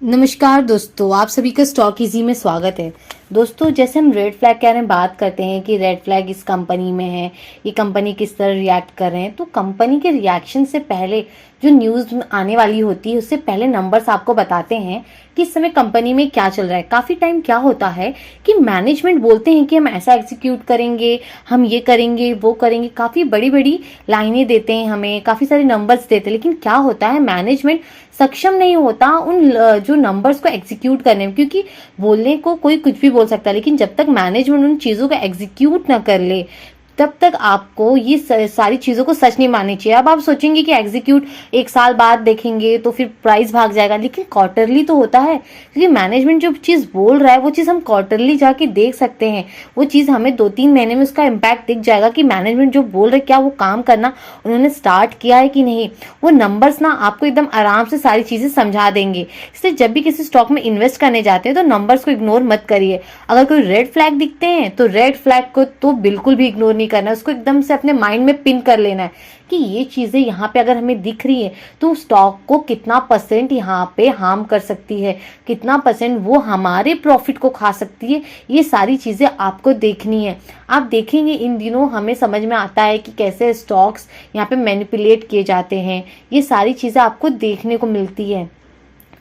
नमस्कार दोस्तों, आप सभी का स्टॉक इजी में स्वागत है। दोस्तों, जैसे हम रेड फ्लैग के बारे में बात करते हैं कि रेड फ्लैग इस कंपनी में है, ये कंपनी किस तरह रिएक्ट कर रहे हैं, तो कंपनी के रिएक्शन से पहले जो न्यूज़ आने वाली होती है उससे पहले नंबर्स आपको बताते हैं कि इस समय कंपनी में क्या चल रहा है। काफ़ी टाइम क्या होता है कि मैनेजमेंट बोलते हैं कि हम ऐसा एग्जीक्यूट करेंगे, हम ये करेंगे, वो करेंगे, काफ़ी बड़ी बड़ी लाइनें देते हैं, हमें काफ़ी सारे नंबर्स देते हैं, लेकिन क्या होता है मैनेजमेंट सक्षम नहीं होता उन जो नंबर्स को एग्जीक्यूट करने में। क्योंकि बोलने को कोई कुछ भी बोल सकता है, लेकिन जब तक मैनेजमेंट उन चीज़ों को एग्जीक्यूट ना कर ले तब तक आपको ये सारी चीज़ों को सच नहीं माननी चाहिए। अब आप सोचेंगे कि एग्जीक्यूट एक साल बाद देखेंगे तो फिर प्राइस भाग जाएगा, लेकिन क्वार्टरली तो होता है, क्योंकि मैनेजमेंट जो चीज़ बोल रहा है वो चीज़ हम क्वार्टरली जाके देख सकते हैं। वो चीज़ हमें 2-3 महीने में उसका इम्पैक्ट दिख जाएगा कि मैनेजमेंट जो बोल रहे क्या वो काम करना उन्होंने स्टार्ट किया है कि नहीं। वो नंबर्स ना आपको एकदम आराम से सारी चीज़ें समझा देंगे। इसलिए जब भी किसी स्टॉक में इन्वेस्ट करने जाते हैं तो नंबर्स को इग्नोर मत करिए। अगर कोई रेड फ्लैग दिखते हैं तो रेड फ्लैग को तो बिल्कुल भी इग्नोर नहीं करना है, उसको एकदम से अपने माइंड में पिन कर लेना है कि ये चीजें यहाँ पे अगर हमें दिख रही है तो स्टॉक को कितना परसेंट यहाँ पे हार्म कर सकती है, कितना परसेंट वो हमारे प्रॉफिट को खा सकती है। ये सारी चीजें आपको देखनी है। आप देखेंगे इन दिनों हमें समझ में आता है कि कैसे स्टॉक्स यहाँ पे मैनिपुलेट किए जाते हैं। ये सारी चीजें आपको देखने को मिलती है।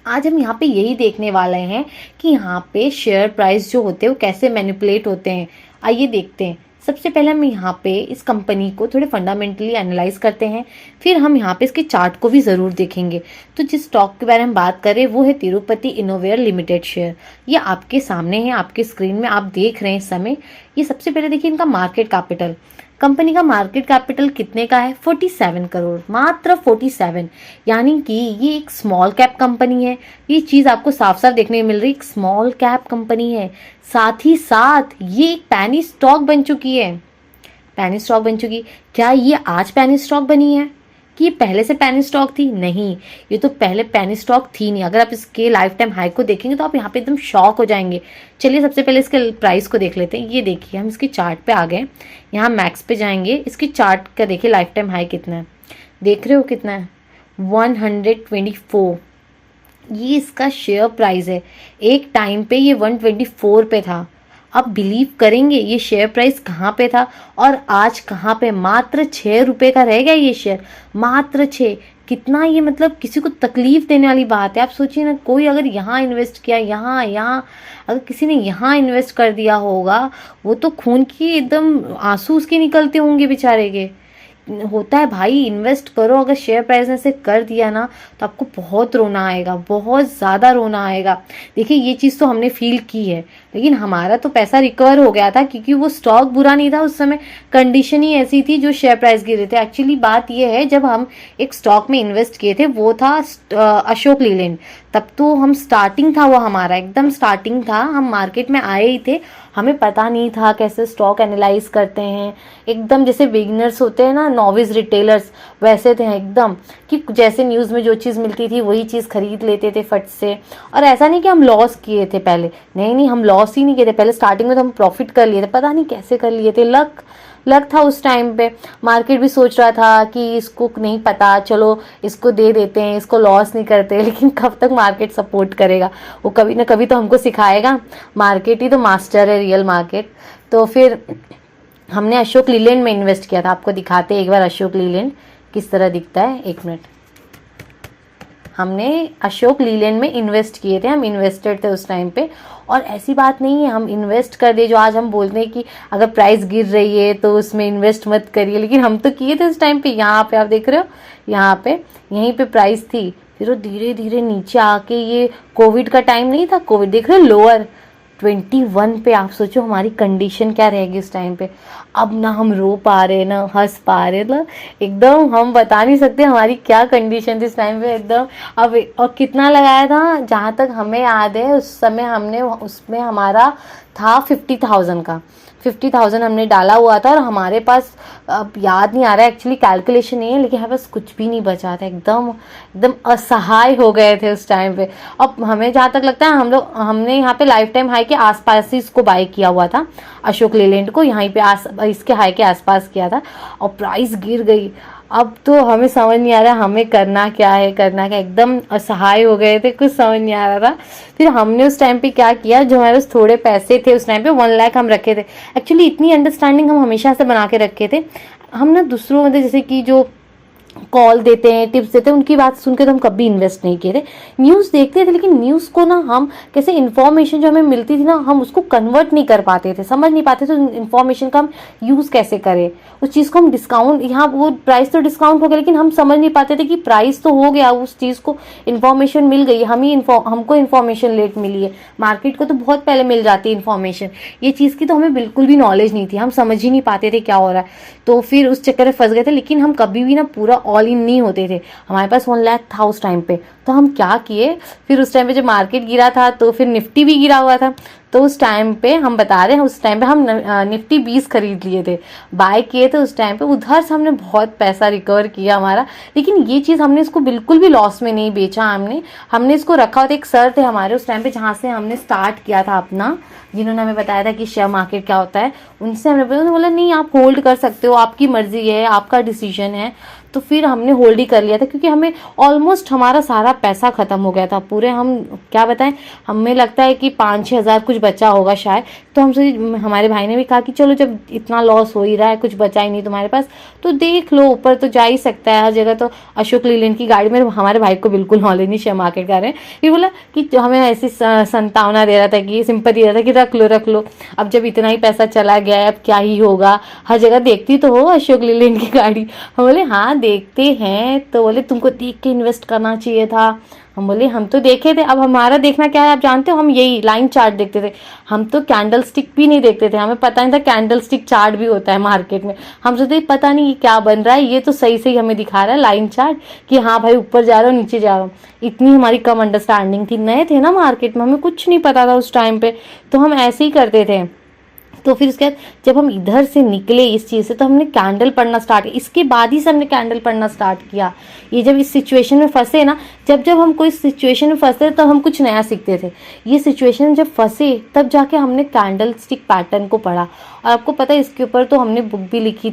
आज हम यहाँ पे यही देखने वाले हैं कि यहाँ पे शेयर प्राइस जो होते हैं वो कैसे मैनिपुलेट होते हैं। आइए देखते हैं। सबसे पहले हम यहाँ पे इस कंपनी को थोड़े फंडामेंटली एनालाइज करते हैं, फिर हम यहाँ पे इसके चार्ट को भी ज़रूर देखेंगे। तो जिस स्टॉक के बारे में बात करें वो है तिरुपति इनोवेयर लिमिटेड शेयर। ये आपके सामने है, आपके स्क्रीन में आप देख रहे हैं इस समय। ये सबसे पहले देखिए इनका मार्केट कैपिटल। कंपनी का मार्केट कैपिटल कितने का है? 47 करोड़, मात्र 47। यानी कि ये एक स्मॉल कैप कंपनी है। ये चीज़ आपको साफ साफ देखने को मिल रही है, एक स्मॉल कैप कंपनी है। साथ ही साथ ये एक पैनी स्टॉक बन चुकी है। पैनी स्टॉक बन चुकी। क्या ये आज पैनी स्टॉक बनी है कि ये पहले से पैनी स्टॉक थी? नहीं, ये तो पहले पैनी स्टॉक थी नहीं। अगर आप इसके लाइफ टाइम हाई को देखेंगे तो आप यहाँ पे एकदम शॉक हो जाएंगे। चलिए सबसे पहले इसके प्राइस को देख लेते हैं। ये देखिए हम इसके चार्ट पे आ गए, यहाँ मैक्स पे जाएंगे। इसकी चार्ट का देखिए लाइफ टाइम हाई कितना है, देख रहे हो कितना है? 124। ये इसका शेयर प्राइस है। एक टाइम पे ये 124 पे था। अब बिलीव करेंगे ये शेयर प्राइस कहाँ पे था और आज कहाँ पे? मात्र 6 रुपये का रह गया ये शेयर, मात्र 6। कितना ये मतलब किसी को तकलीफ देने वाली बात है। आप सोचिए ना, कोई अगर यहाँ इन्वेस्ट किया, यहाँ अगर किसी ने यहाँ इन्वेस्ट कर दिया होगा, वो तो खून की एकदम आंसू उसके निकलते होंगे बेचारे के। होता है भाई, इन्वेस्ट करो। अगर शेयर प्राइस ने से कर दिया ना तो आपको बहुत रोना आएगा, बहुत ज़्यादा रोना आएगा। देखिए ये चीज़ तो हमने फील की है, लेकिन हमारा तो पैसा रिकवर हो गया था क्योंकि वो स्टॉक बुरा नहीं था उस समय, कंडीशन ही ऐसी थी जो शेयर प्राइस गिर रहे थे। एक्चुअली बात ये है, जब हम एक स्टॉक में इन्वेस्ट किए थे वो था अशोक लीलैंड। तब तो हम स्टार्टिंग था, वो हमारा एकदम स्टार्टिंग था, हम मार्केट में आए ही थे, हमें पता नहीं था कैसे स्टॉक एनालाइज करते हैं। एकदम जैसे बिगिनर्स होते हैं ना, नॉविस रिटेलर्स, वैसे थे एकदम कि जैसे न्यूज़ में जो चीज़ मिलती थी वही चीज़ खरीद लेते थे फट से। और ऐसा नहीं कि हम लॉस किए थे पहले, नहीं, हम लॉस ही नहीं किए थे पहले। स्टार्टिंग में तो हम प्रॉफिट कर लिए थे, पता नहीं कैसे कर लिए थे। लक था उस टाइम पे। मार्केट भी सोच रहा था कि इसको नहीं पता, चलो इसको दे देते हैं, इसको लॉस नहीं करते। लेकिन कब तक मार्केट सपोर्ट करेगा? वो कभी ना कभी तो हमको सिखाएगा। मार्केट ही तो मास्टर है, रियल मार्केट। तो फिर हमने अशोक लीलैंड में इन्वेस्ट किया था। आपको दिखाते हैं एक बार अशोक लीलैंड किस तरह दिखता है। एक मिनट। हमने अशोक लीलैंड में इन्वेस्ट किए थे, हम इन्वेस्टेड थे उस टाइम पे। और ऐसी बात नहीं है हम इन्वेस्ट कर दे, जो आज हम बोलते हैं कि अगर प्राइस गिर रही है तो उसमें इन्वेस्ट मत करिए, लेकिन हम तो किए थे उस टाइम पे। यहाँ पे आप देख रहे हो, यहाँ पे यहीं पे प्राइस थी, फिर वो धीरे धीरे नीचे आके, ये कोविड का टाइम नहीं था, कोविड देख रहे हो, लोअर 21 पे। आप सोचो हमारी कंडीशन क्या रहेगी उस टाइम पे। अब ना हम रो पा रहे ना हंस पा रहे, मतलब एकदम हम बता नहीं सकते हमारी क्या कंडीशन थी इस टाइम पे एकदम। अब और कितना लगाया था, जहाँ तक हमें याद है उस समय हमने उसमें हमारा था 50,000 का। 50,000 हमने डाला हुआ था और हमारे पास, अब याद नहीं आ रहा है एक्चुअली, कैलकुलेशन नहीं है, लेकिन हमारे पास कुछ भी नहीं बचा था। एकदम एकदम असहाय हो गए थे उस टाइम पे। अब हमें जहाँ तक लगता है हमने यहाँ पे लाइफ टाइम हाई के आसपास ही इसको बाय किया हुआ था, अशोक लीलैंड को, यहीं पे इसके हाई के आसपास किया था और प्राइस गिर गई। अब तो हमें समझ नहीं आ रहा हमें करना क्या है, करना क्या, एकदम असहाय हो गए थे, कुछ समझ नहीं आ रहा था। फिर हमने उस टाइम पे क्या किया, जो हमारे पास थोड़े पैसे थे उस टाइम पे 1 लाख हम रखे थे। एक्चुअली इतनी अंडरस्टैंडिंग हम हमेशा से बना के रखे थे। हम ना दूसरों मतलब जैसे कि जो कॉल देते हैं, टिप्स देते हैं, उनकी बात सुन के तो हम कभी इन्वेस्ट नहीं किए थे। न्यूज़ देखते थे, लेकिन न्यूज़ को ना हम कैसे इन्फॉर्मेशन जो हमें मिलती थी ना, हम उसको कन्वर्ट नहीं कर पाते थे, समझ नहीं पाते थे इन्फॉर्मेशन का हम यूज़ कैसे करें। उस चीज़ को हम डिस्काउंट, यहाँ वो प्राइस तो डिस्काउंट हो गया, लेकिन हम समझ नहीं पाते थे कि प्राइस तो हो गया, उस चीज़ को इन्फॉर्मेशन मिल गई, हमको इन्फॉर्मेशन लेट मिली है। मार्केट को तो बहुत पहले मिल जाती है इन्फॉर्मेशन। ये चीज़ की तो हमें बिल्कुल भी नॉलेज नहीं थी, हम समझ ही नहीं पाते थे क्या हो रहा है। तो फिर उस चक्कर में फंस गए थे। लेकिन हम कभी भी ना पूरा ऑल इन नहीं होते थे। हमारे पास 1 लाख था उस टाइम पे, तो हम क्या किए, फिर उस टाइम पे जब मार्केट गिरा था तो फिर निफ्टी भी गिरा हुआ था, तो उस टाइम पे हम बता रहे हैं, उस टाइम पे हम निफ्टी 20 खरीद लिए थे, बाय किए थे उस टाइम पे। उधर से हमने बहुत पैसा रिकवर किया हमारा। लेकिन ये चीज़ हमने इसको बिल्कुल भी लॉस में नहीं बेचा, हमने इसको रखा होता। एक सर थे हमारे उस टाइम पे, जहाँ से हमने स्टार्ट किया था अपना, जिन्होंने हमें बताया था कि शेयर मार्केट क्या होता है, उनसे हमने बोला नहीं आप होल्ड कर सकते हो, आपकी मर्जी है, आपका डिसीजन है। तो फिर हमने होल्ड ही कर लिया था, क्योंकि हमें ऑलमोस्ट हमारा सारा पैसा खत्म हो गया था पूरे। हम क्या बताएं, हमें लगता है कि 5-6 हज़ार कुछ बचा होगा शायद। तो हमसे हमारे भाई ने भी कहा कि चलो जब इतना लॉस हो ही रहा है, कुछ बचा ही नहीं तुम्हारे पास, तो देख लो, ऊपर तो जा ही सकता है हर जगह। तो अशोक लीलैंड की गाड़ी में, हमारे भाई को बिल्कुल नॉलेज नहीं शेयर मार्केट का, फिर बोला कि हमें ऐसी संतावना दे रहा था, कि सिंपैथी दे रहा था कि रख लो, अब जब इतना ही पैसा चला गया है अब क्या ही होगा, हर जगह देखती तो हो अशोक लीलैंड की गाड़ी। हम बोले हाँ देखते हैं। तो बोले तुमको देख के इन्वेस्ट करना चाहिए था। हम बोले हम तो देखे थे, अब हमारा देखना क्या है आप जानते हो, हम यही लाइन चार्ट देखते थे। हम तो कैंडल स्टिक भी नहीं देखते थे, हमें पता नहीं था कैंडल स्टिक चार्ट भी होता है मार्केट में। हम सोचते पता नहीं ये क्या बन रहा है, ये तो सही सही हमें दिखा रहा है लाइन चार्ट कि हाँ भाई ऊपर जा रहा हो नीचे जा रहा हो। इतनी हमारी कम अंडरस्टैंडिंग थी, नए थे ना मार्केट में, हमें कुछ नहीं पता था उस टाइम पे, तो हम ऐसे ही करते थे। तो फिर उसके बाद जब हम इधर से निकले इस चीज़ से, तो हमने कैंडल पढ़ना स्टार्ट किया। इसके बाद ही से हमने कैंडल पढ़ना स्टार्ट किया। ये जब इस सिचुएशन में फंसे ना, जब हम कोई सिचुएशन में फंसे तब हम कुछ नया सीखते थे। ये सिचुएशन जब फंसे तब जाके हमने कैंडल स्टिक पैटर्न को पढ़ा। और आपको पता है इसके ऊपर तो हमने बुक भी लिखी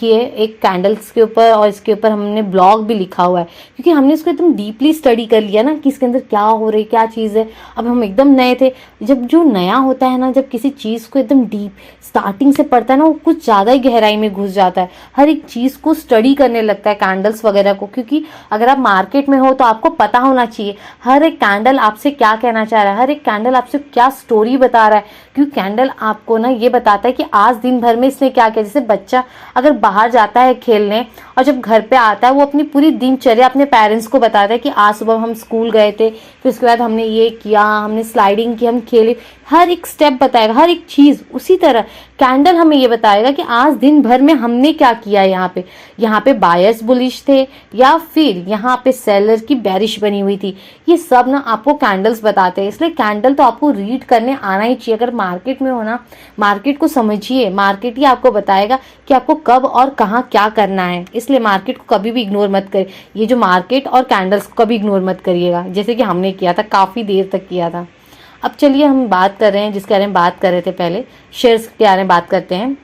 है एक कैंडल्स के ऊपर, और इसके ऊपर हमने ब्लॉग भी लिखा हुआ है, क्योंकि हमने इसको एकदम डीपली स्टडी कर लिया ना कि इसके अंदर क्या हो रही क्या चीज़ है। अब हम एकदम नए थे। जब जो नया होता है ना, जब किसी चीज़ को एकदम डीप स्टार्टिंग से पढ़ता है ना, वो कुछ ज़्यादा ही गहराई में घुस जाता है, हर एक चीज़ को स्टडी करने लगता है, कैंडल्स वगैरह को। क्योंकि अगर आप मार्केट में हो तो आपको पता होना चाहिए हर एक कैंडल आपसे क्या कहना चाह रहा है, हर एक कैंडल आपसे क्या स्टोरी बता रहा है। क्योंकि कैंडल आपको ना ये बताता है कि आज दिन भर में इसने क्या किया। जैसे बच्चा अगर बाहर जाता है खेलने और जब घर पे आता है, वो अपनी पूरी दिनचर्या अपने पेरेंट्स को बताता है कि आज सुबह हम स्कूल गए थे, फिर उसके बाद हमने ये किया, हमने स्लाइडिंग की, हम खेले, हर एक स्टेप बताएगा, हर एक चीज़। उसी तरह कैंडल हमें ये बताएगा कि आज दिन भर में हमने क्या किया। यहाँ पे बायर्स बुलिश थे या फिर यहाँ पे सेलर की बेरिश बनी हुई थी, ये सब ना आपको कैंडल्स बताते हैं। इसलिए कैंडल तो आपको रीड करने आना ही चाहिए। अगर मार्केट में हो ना, मार्केट को समझिए, मार्केट ही आपको बताएगा कि आपको कब और कहाँ क्या करना है। इसलिए मार्केट को कभी भी इग्नोर मत करिए। ये जो मार्केट और कैंडल्स को कभी इग्नोर मत करिएगा, जैसे कि हमने किया था, काफ़ी देर तक किया था। अब चलिए हम बात कर रहे हैं जिसके बारे में बात कर रहे थे पहले, शेयर्स के बारे में बात करते हैं।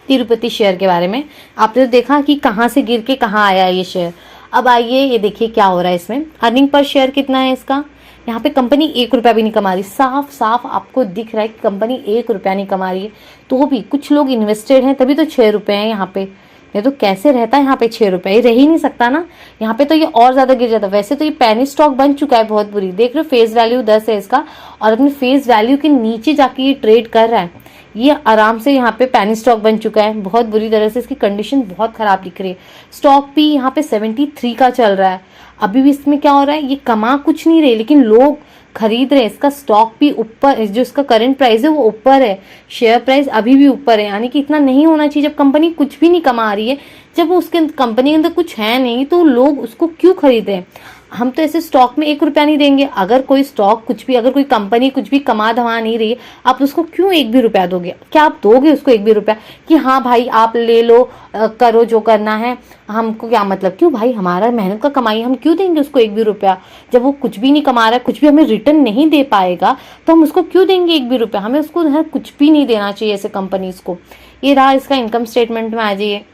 तिरुपति शेयर के बारे में आपने तो देखा कि कहाँ से गिर के कहाँ आया ये शेयर। अब आइए ये देखिए क्या हो रहा है इसमें। अर्निंग पर शेयर कितना है इसका, यहाँ पे कंपनी 1 रुपया भी नहीं कमा रही। साफ साफ आपको दिख रहा है कि कंपनी 1 रुपया नहीं कमा रही है, तो भी कुछ लोग इन्वेस्टेड हैं, तभी तो 6 रुपये हैं यहाँ पे। ये तो कैसे रहता है यहाँ पे 6 रुपये, रह ही नहीं सकता ना। यहाँ पे तो ये और ज़्यादा गिर जाता। वैसे तो ये पेनी स्टॉक बन चुका है बहुत बुरी, देख रहे हो फेस वैल्यू 10 है इसका, और अपने फेस वैल्यू के नीचे जाके ये ट्रेड कर रहा है। ये आराम से यहाँ पे पेनी स्टॉक बन चुका है, बहुत बुरी तरह से इसकी कंडीशन बहुत खराब दिख रही है। स्टॉक भी यहाँ पे 73 का चल रहा है। अभी भी इसमें क्या हो रहा है, ये कमा कुछ नहीं रहे लेकिन लोग खरीद रहे हैं। इसका स्टॉक भी ऊपर, जो इसका करंट प्राइस है वो ऊपर है, शेयर प्राइस अभी भी ऊपर है। यानी कि इतना नहीं होना चाहिए। जब कंपनी कुछ भी नहीं कमा रही है, जब उसके कंपनी के अंदर कुछ है नहीं, तो लोग उसको क्यों खरीद रहे हैं। हम तो ऐसे स्टॉक में 1 रुपया नहीं देंगे। अगर कोई स्टॉक कुछ भी, अगर कोई कंपनी कुछ भी कमा धमा नहीं रही है, आप उसको क्यों 1 भी रुपया दोगे? क्या आप दोगे उसको 1 भी रुपया कि हाँ भाई आप ले लो, करो जो करना है, हमको क्या मतलब? क्यों भाई, हमारा मेहनत का कमाई, हम क्यों देंगे उसको 1 भी रुपया? जब वो कुछ भी नहीं कमा रहा है, कुछ भी हमें रिटर्न नहीं दे पाएगा, तो हम उसको क्यों देंगे 1 भी रुपया? हमें उसको कुछ भी नहीं देना चाहिए ऐसे कंपनीज को। ये रहा इसका इनकम स्टेटमेंट में आ जाइए।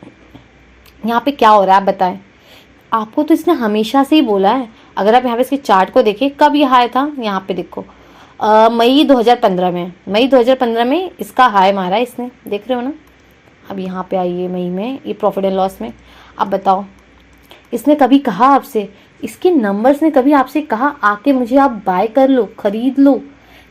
यहाँ पे क्या हो रहा है आप बताएं। आपको तो इसने हमेशा से ही बोला है। अगर आप यहाँ पे इसके चार्ट को देखें, कब ये हाई था, यहाँ पे देखो मई 2015 में, मई 2015 में इसका हाई मारा है इसने, देख रहे हो ना। अब यहाँ पे आइए मई में, ये प्रॉफिट एंड लॉस में। अब बताओ, इसने कभी कहा आपसे, इसके नंबर्स ने कभी आपसे कहा आके मुझे आप बाय कर लो, खरीद लो?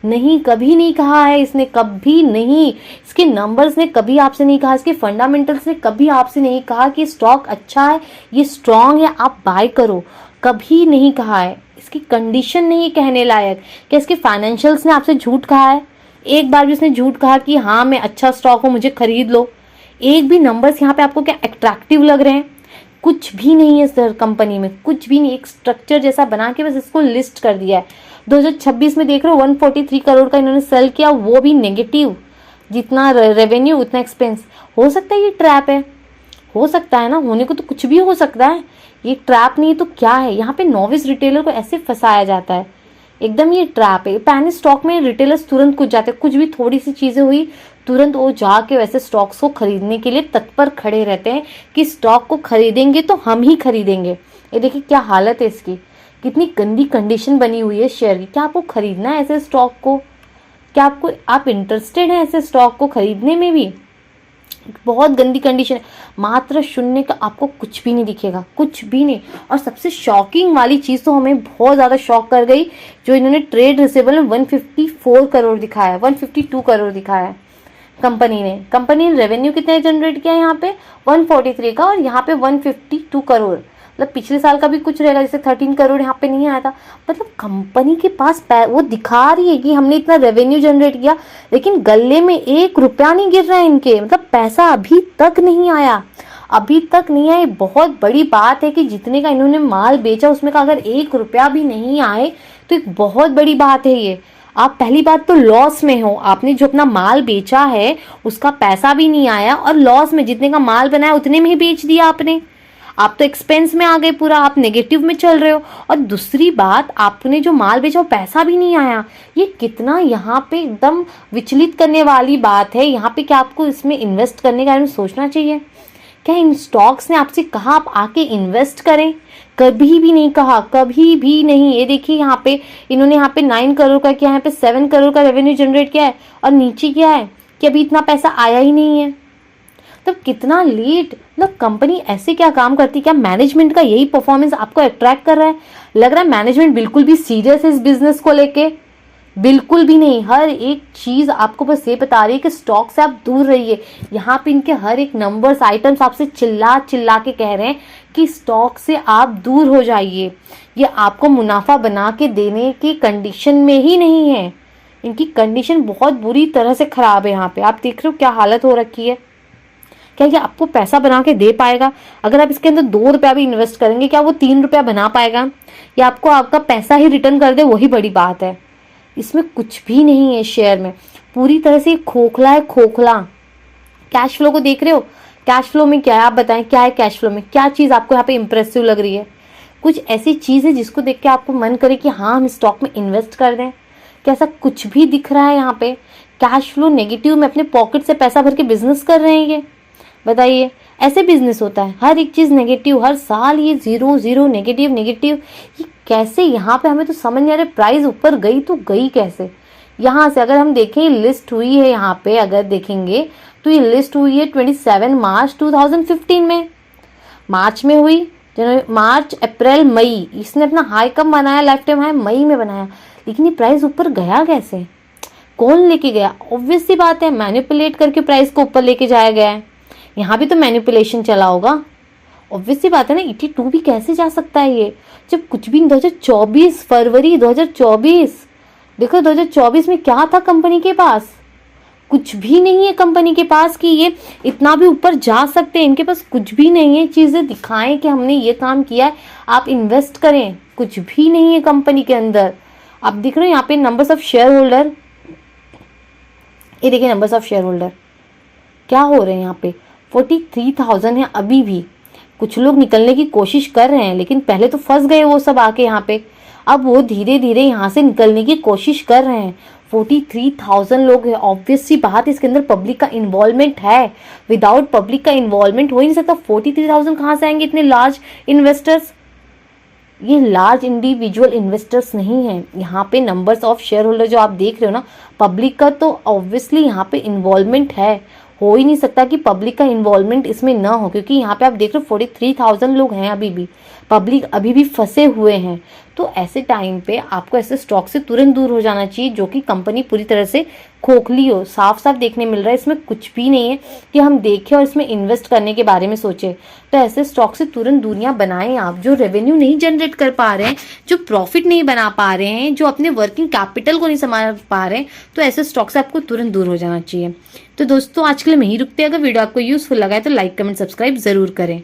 नहीं, कभी नहीं कहा है इसने, कभी नहीं। इसके नंबर्स ने कभी आपसे नहीं कहा, इसके फंडामेंटल्स ने कभी आपसे नहीं कहा कि स्टॉक अच्छा है, ये स्ट्रांग है, आप बाय करो, कभी नहीं कहा है। इसकी कंडीशन नहीं है कहने लायक। क्या इसके फाइनेंशियल्स ने आपसे झूठ कहा है? एक बार भी उसने झूठ कहा कि हाँ मैं अच्छा स्टॉक हूँ, मुझे खरीद लो? एक भी नंबर्स यहाँ पे आपको क्या अट्रैक्टिव लग रहे हैं? कुछ भी नहीं है सर, कंपनी में कुछ भी नहीं। एक स्ट्रक्चर जैसा बना के बस इसको लिस्ट कर दिया है। 2026 में देख रहे हो 143 करोड़ का इन्होंने सेल किया, वो भी नेगेटिव। जितना रेवेन्यू उतना एक्सपेंस। हो सकता है ये ट्रैप है, हो सकता है ना, होने को तो कुछ भी हो सकता है। ये ट्रैप नहीं तो क्या है? यहाँ पे नॉविस रिटेलर को ऐसे फंसाया जाता है, एकदम ये ट्रैप है। पैनी स्टॉक में रिटेलर्स तुरंत कुछ जाते हैं, कुछ भी थोड़ी सी चीजें हुई तुरंत वो जाके वैसे स्टॉक्स को खरीदने के लिए तत्पर खड़े रहते हैं कि स्टॉक को खरीदेंगे तो हम ही खरीदेंगे। ये देखिए क्या हालत है इसकी, कितनी गंदी कंडीशन बनी हुई है शेयर की। क्या आपको खरीदना है ऐसे स्टॉक को? क्या आप इंटरेस्टेड हैं ऐसे स्टॉक को खरीदने में भी? बहुत गंदी कंडीशन है। मात्र शून्य का आपको कुछ भी नहीं दिखेगा, कुछ भी नहीं। और सबसे शॉकिंग वाली चीज तो हमें बहुत ज्यादा शॉक कर गई, जो इन्होंने ट्रेड रिसीवेबल में 154 करोड़ दिखाया है, 152 करोड़ दिखाया है कंपनी ने रेवेन्यू कितने जनरेट किया है यहाँ पे 143 का, और यहाँ पे 152 करोड़। मतलब पिछले साल का भी कुछ रहेगा, जैसे 13 करोड़ यहाँ पे नहीं आया था। मतलब कंपनी के पास वो दिखा रही है कि हमने इतना रेवेन्यू जनरेट किया, लेकिन गले में 1 रुपया नहीं गिर रहा है इनके। मतलब पैसा अभी तक नहीं आया, अभी तक नहीं आया। बहुत बड़ी बात है कि जितने का इन्होंने माल बेचा उसमें का अगर 1 रुपया भी नहीं आए तो एक बहुत बड़ी बात है ये। आप पहली बात तो लॉस में हो, आपने जो अपना माल बेचा है उसका पैसा भी नहीं आया, और लॉस में जितने का माल बनाया उतने में ही बेच दिया आपने। आप तो एक्सपेंस में आ गए पूरा, आप नेगेटिव में चल रहे हो। और दूसरी बात, आपने जो माल बेचा वो पैसा भी नहीं आया। ये कितना यहाँ पे एकदम विचलित करने वाली बात है। यहाँ पे क्या आपको इसमें इन्वेस्ट करने के बारे में सोचना चाहिए? क्या इन स्टॉक्स ने आपसे कहा आप आके इन्वेस्ट करें? कभी भी नहीं कहा, कभी भी नहीं। ये देखिए यहाँ पे इन्होंने यहाँ पे 9 करोड़ का किया, यहाँ पे 7 करोड़ का रेवेन्यू जनरेट किया है, और नीचे क्या है कि अभी इतना पैसा आया ही नहीं है। तो कितना लेट। मतलब कंपनी ऐसे क्या काम करती? क्या मैनेजमेंट का यही परफॉर्मेंस आपको अट्रैक्ट कर रहा है? लग रहा है मैनेजमेंट बिल्कुल भी सीरियस है इस बिजनेस को लेके, बिल्कुल भी नहीं। हर एक चीज आपको बस ये बता रही है कि स्टॉक से आप दूर रहिए। यहाँ पे इनके हर एक नंबर्स आइटम्स आपसे चिल्ला चिल्ला के कह रहे हैं कि स्टॉक से आप दूर हो जाइए। ये आपको मुनाफा बना के देने की कंडीशन में ही नहीं है। इनकी कंडीशन बहुत बुरी तरह से खराब है। यहाँ पे आप देख रहे हो क्या हालत हो रखी है। क्या ये आपको पैसा बना के दे पाएगा? अगर आप इसके अंदर 2 रुपया भी इन्वेस्ट करेंगे, क्या वो 3 रुपया बना पाएगा? या आपको आपका पैसा ही रिटर्न कर दे, वही बड़ी बात है। इसमें कुछ भी नहीं है शेयर में, पूरी तरह से खोखला है, खोखला। कैश फ्लो को देख रहे हो? कैश फ्लो में क्या है आप बताएं, क्या है कैश फ्लो में? क्या चीज आपको यहाँ पे इंप्रेसिव लग रही है? कुछ ऐसी चीज है जिसको देख के आपको मन करे कि हाँ हम स्टॉक में इन्वेस्ट कर दें? क्या ऐसा कुछ भी दिख रहा है यहाँ पे? कैश फ्लो नेगेटिव में अपने पॉकेट से पैसा भर के बिजनेस कर रहे हैं ये? बताइए, ऐसे बिजनेस होता है? हर एक चीज नेगेटिव, हर साल ये 0 0 नेगेटिव नेगेटिव। ये कैसे? यहाँ पे हमें तो समझ नहीं आ रहा, प्राइस ऊपर गई तो गई कैसे? यहाँ से अगर हम देखें, लिस्ट हुई है यहाँ पे, अगर देखेंगे तो ये लिस्ट हुई है 27 मार्च 2015 में। मार्च में हुई, मार्च अप्रैल मई। इसने अपना हाई कब बनाया? लाइफ टाइम हाई मई में बनाया। लेकिन ये प्राइस ऊपर गया कैसे? कौन लेके गया? ऑब्वियस सी बात है, मैनिपुलेट करके प्राइस को ऊपर लेके जाया गया है। यहाँ भी तो मैनिपुलेशन चला होगा, ऑब्वियस सी बात है ना। 82 भी कैसे जा सकता है ये, जब कुछ भी 2024 फरवरी 2024। देखो 2024 में क्या था कंपनी के पास? कुछ भी नहीं है कंपनी के पास कि ये इतना भी ऊपर जा सकते हैं। इनके पास कुछ भी नहीं है, चीजें दिखाएं कि हमने ये काम किया है, आप इन्वेस्ट करें। कुछ भी नहीं है कंपनी के अंदर। आप देख रहे हो यहाँ पे नंबर्स ऑफ शेयर होल्डर, ये देखिए नंबर्स ऑफ शेयर होल्डर क्या हो रहे हैं यहाँ पे। 43,000 है अभी भी। कुछ लोग निकलने की कोशिश कर रहे हैं, लेकिन पहले तो फंस गए वो सब आके यहाँ पे। अब वो धीरे धीरे यहाँ से निकलने की कोशिश कर रहे हैं। 43,000 लोग हैं, ऑब्वियस सी बात है इसके अंदर पब्लिक का इन्वॉल्वमेंट है। विदाउट पब्लिक का इन्वॉल्वमेंट हो ही नहीं सकता। 43,000 कहाँ से आएंगे इतने लार्ज इन्वेस्टर्स? ये लार्ज इंडिविजुअल इन्वेस्टर्स नहीं है, यहाँ पे नंबर्स ऑफ शेयर होल्डर जो आप देख रहे हो ना, पब्लिक का तो ऑब्वियसली यहाँ पे इन्वॉल्वमेंट है। हो ही नहीं सकता कि पब्लिक का इन्वॉल्वमेंट इसमें ना हो, क्योंकि यहाँ पे आप देख रहे हो 43,000 लोग हैं, अभी भी पब्लिक अभी भी फंसे हुए हैं। तो ऐसे टाइम पे आपको ऐसे स्टॉक से तुरंत दूर हो जाना चाहिए जो कि कंपनी पूरी तरह से खोखली हो। साफ साफ देखने मिल रहा है इसमें कुछ भी नहीं है कि हम देखें और इसमें इन्वेस्ट करने के बारे में सोचें। तो ऐसे स्टॉक से तुरंत दूरियां बनाएं आप, जो रेवेन्यू नहीं जनरेट कर पा रहे हैं, जो प्रॉफिट नहीं बना पा रहे हैं, जो अपने वर्किंग कैपिटल को नहीं संभाल पा रहे हैं, तो ऐसे स्टॉक से आपको तुरंत दूर हो जाना चाहिए। तो दोस्तों आज के लिए मैं ही रुकते हैं। अगर वीडियो आपको यूजफुल लगा है तो लाइक कमेंट सब्सक्राइब जरूर करें।